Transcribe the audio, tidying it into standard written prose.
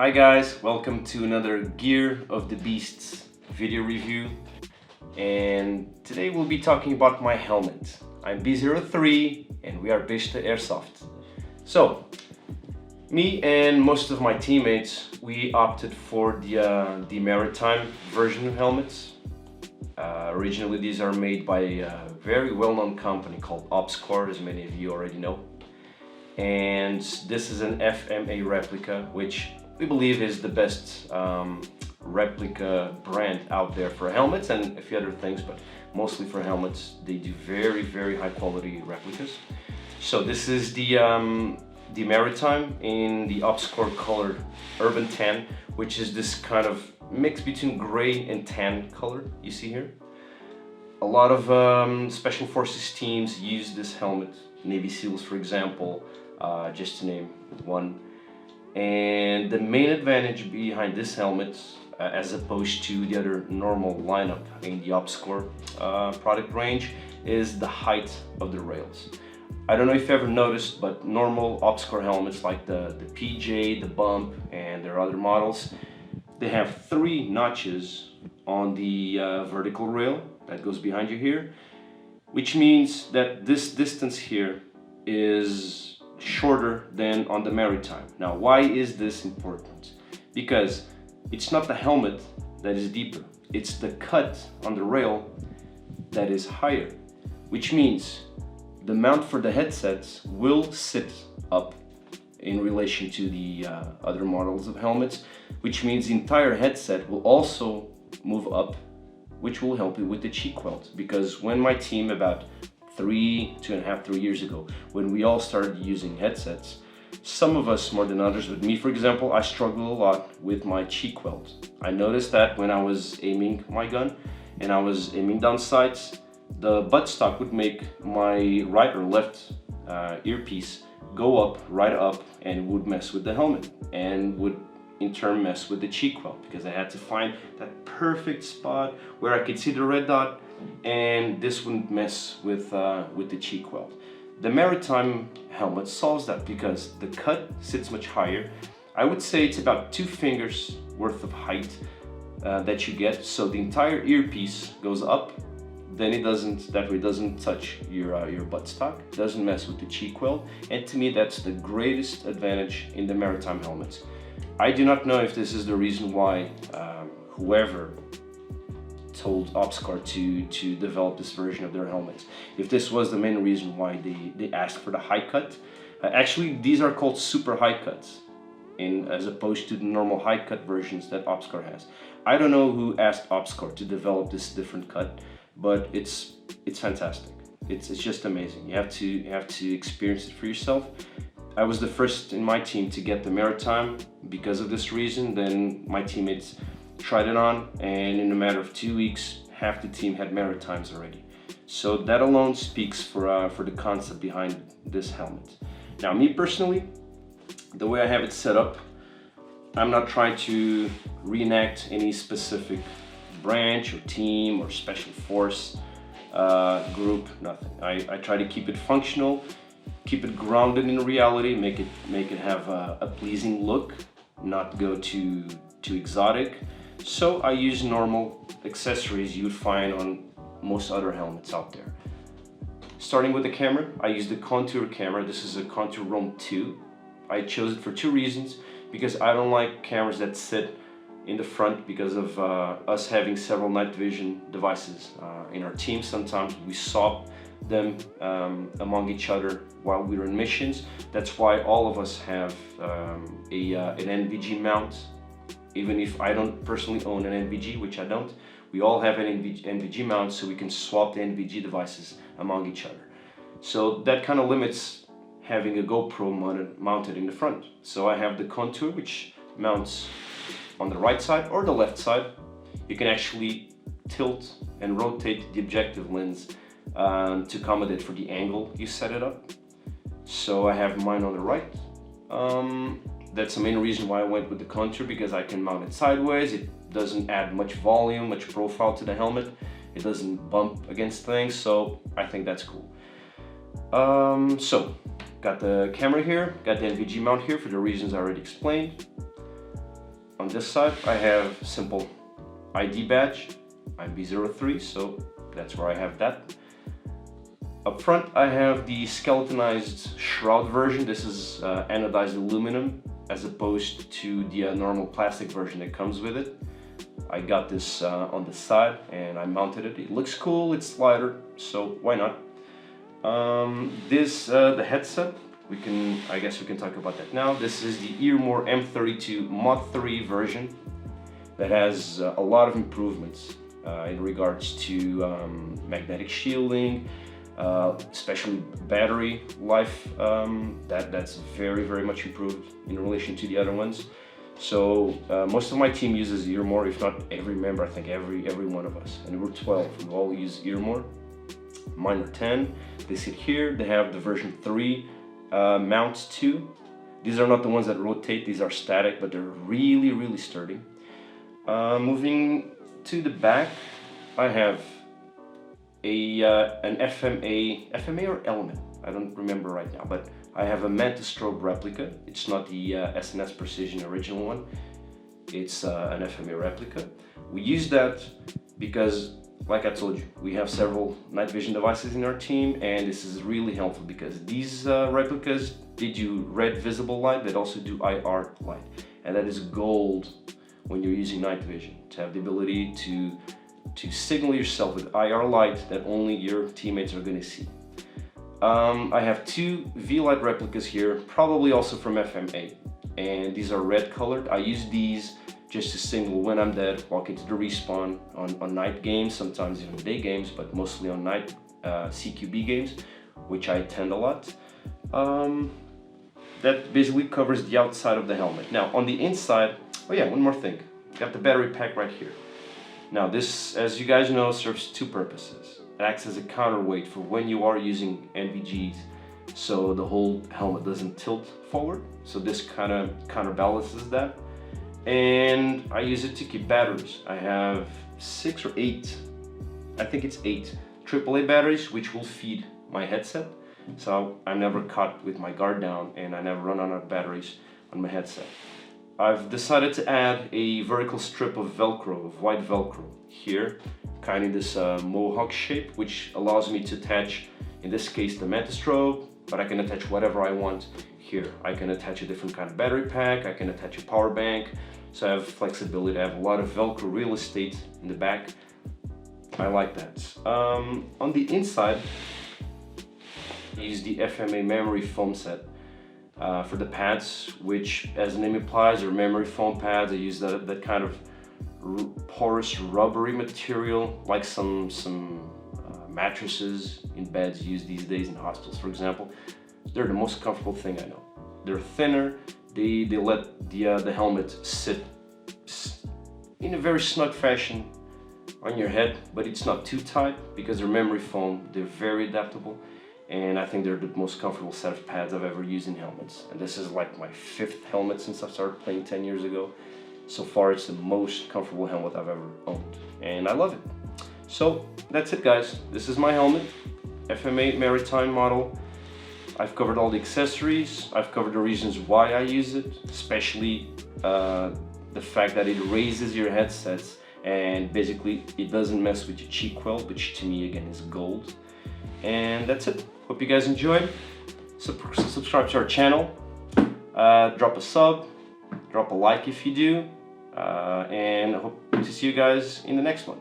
Hi guys, welcome to another Gear of the Beasts video review, and today we'll be talking about my helmet. I'm B03 and we are BESTA Airsoft. So, me and most of my teammates, we opted for the Maritime version of helmets. Originally these are made by a very well-known company called OpsCore, as many of you already know. And this is an FMA replica, which we believe is the best replica brand out there for helmets and a few other things, but mostly for helmets. They do very high quality replicas. So this is the Maritime in the OpsCore color Urban Tan, which is this kind of mix between gray and tan color you see here. A lot of Special Forces teams use this helmet, Navy SEALs for example, just to name one. And the main advantage behind this helmet, as opposed to the other normal lineup in the OpsCore product range, is the height of the rails. I don't know if you ever noticed, but normal OpsCore helmets like the PJ, the Bump, and their other models, they have 3 notches on the vertical rail that goes behind you here, which means that this distance here is shorter than on the Maritime. Now, why is this important? Because it's not the helmet that is deeper, it's the cut on the rail that is higher, which means the mount for the headsets will sit up in relation to the other models of helmets, which means the entire headset will also move up, which will help you with the cheek weld. Because when my team, about 3 years ago, when we all started using headsets, some of us more than others, but me for example, I struggle a lot with my cheek weld. I noticed that when I was aiming my gun and I was aiming down sights, the buttstock would make my right or left earpiece go up, right up, and would mess with the helmet and would in turn mess with the cheek weld, because I had to find that perfect spot where I could see the red dot and this wouldn't mess with the cheek weld. The Maritime helmet solves that because the cut sits much higher. I would say it's about 2 fingers worth of height that you get, so the entire earpiece goes up. Then it doesn't touch your buttstock, doesn't mess with the cheek weld, and to me that's the greatest advantage in the Maritime helmets. I do not know if this is the reason why whoever told OpsCore to develop this version of their helmets, if this was the main reason why they asked for the high cut. Actually, these are called super high cuts, as opposed to the normal high cut versions that OpsCore has. I don't know who asked OpsCore to develop this different cut, but it's fantastic. It's just amazing. You have to experience it for yourself. I was the first in my team to get the Maritime because of this reason. Then my teammates tried it on, and in a matter of 2 weeks, half the team had Maritimes already. So that alone speaks for the concept behind this helmet. Now, me personally, the way I have it set up, I'm not trying to reenact any specific branch or team or special force group, nothing. I try to keep it functional, keep it grounded in reality, make it have a pleasing look, not go too exotic. So I use normal accessories you would find on most other helmets out there. Starting with the camera, I use the Contour camera. This is a Contour Roam 2. I chose it for 2 reasons. Because I don't like cameras that sit in the front because of us having several night vision devices in our team. Sometimes we swap them among each other while we're in missions. That's why all of us have an NVG mount. Even if I don't personally own an NVG, which I don't, we all have an NVG mount, so we can swap the NVG devices among each other. So that kind of limits having a GoPro mounted in the front. So I have the Contour, which mounts on the right side or the left side. You can actually tilt and rotate the objective lens to accommodate for the angle you set it up. So I have mine on the right. That's the main reason why I went with the Contour, because I can mount it sideways. It doesn't add much volume, much profile to the helmet. It doesn't bump against things, so I think that's cool. So got the camera here, got the NVG mount here for the reasons I already explained. On this side I have simple ID badge. I'm B03, so that's where I have that. Up front I have the skeletonized shroud version. This is anodized aluminum as opposed to the normal plastic version that comes with it. I got this on the side and I mounted it. It looks cool, it's lighter, so why not? The headset, I guess we can talk about that now. This is the Earmore M32 Mod 3 version that has a lot of improvements in regards to magnetic shielding, especially battery life. That's very much improved in relation to the other ones. So most of my team uses Earmore, if not every member, I think every one of us, and we're 12, we all use Earmore. Mine are 10, they sit here. They have the version 3 mounts too. These are not the ones that rotate, these are static, but they're really sturdy. Moving to the back, I have an FMA or element, I don't remember right now, but I have a MANTA strobe replica. It's not the SNS Precision original one, it's an FMA replica. We use that because, like I told you, we have several night vision devices in our team, and this is really helpful because these replicas, they do red visible light, they also do IR light, and that is gold when you're using night vision, to have the ability to signal yourself with IR light that only your teammates are going to see. I have two V-Light replicas here, probably also from FMA, and these are red colored. I use these just to signal when I'm dead, walk into the respawn on night games, sometimes even day games, but mostly on night CQB games, which I attend a lot. That basically covers the outside of the helmet. Now on the inside, oh yeah, one more thing. Got the battery pack right here. Now this, as you guys know, serves two purposes. It acts as a counterweight for when you are using NVGs, so the whole helmet doesn't tilt forward. So this kind of counterbalances that. And I use it to keep batteries. I have 6 or 8, I think it's 8 AAA batteries, which will feed my headset. So I'm never caught with my guard down, and I never run out of batteries on my headset. I've decided to add a vertical strip of Velcro, of white Velcro here, kind of this mohawk shape, which allows me to attach, in this case, the MANTA strobe, but I can attach whatever I want here. I can attach a different kind of battery pack, I can attach a power bank, so I have flexibility. I have a lot of Velcro real estate in the back. I like that. On the inside, I use the FMA memory foam set for the pads, which, as the name implies, are memory foam pads. I use that kind of porous rubbery material, like some mattresses in beds use these days in hospitals, for example. They're the most comfortable thing I know. They're thinner, they let the helmet sit in a very snug fashion on your head, but it's not too tight because they're memory foam. They're very adaptable, and I think they're the most comfortable set of pads I've ever used in helmets. And this is like my 5th helmet since I started playing 10 years ago. So far, it's the most comfortable helmet I've ever owned, and I love it. So that's it, guys. This is my helmet, FMA Maritime model. I've covered all the accessories. I've covered the reasons why I use it, especially the fact that it raises your headsets, and basically it doesn't mess with your cheek weld, which to me again is gold. And that's it. Hope you guys enjoyed. Subscribe to our channel. Drop a sub. Drop a like if you do. And I hope to see you guys in the next one.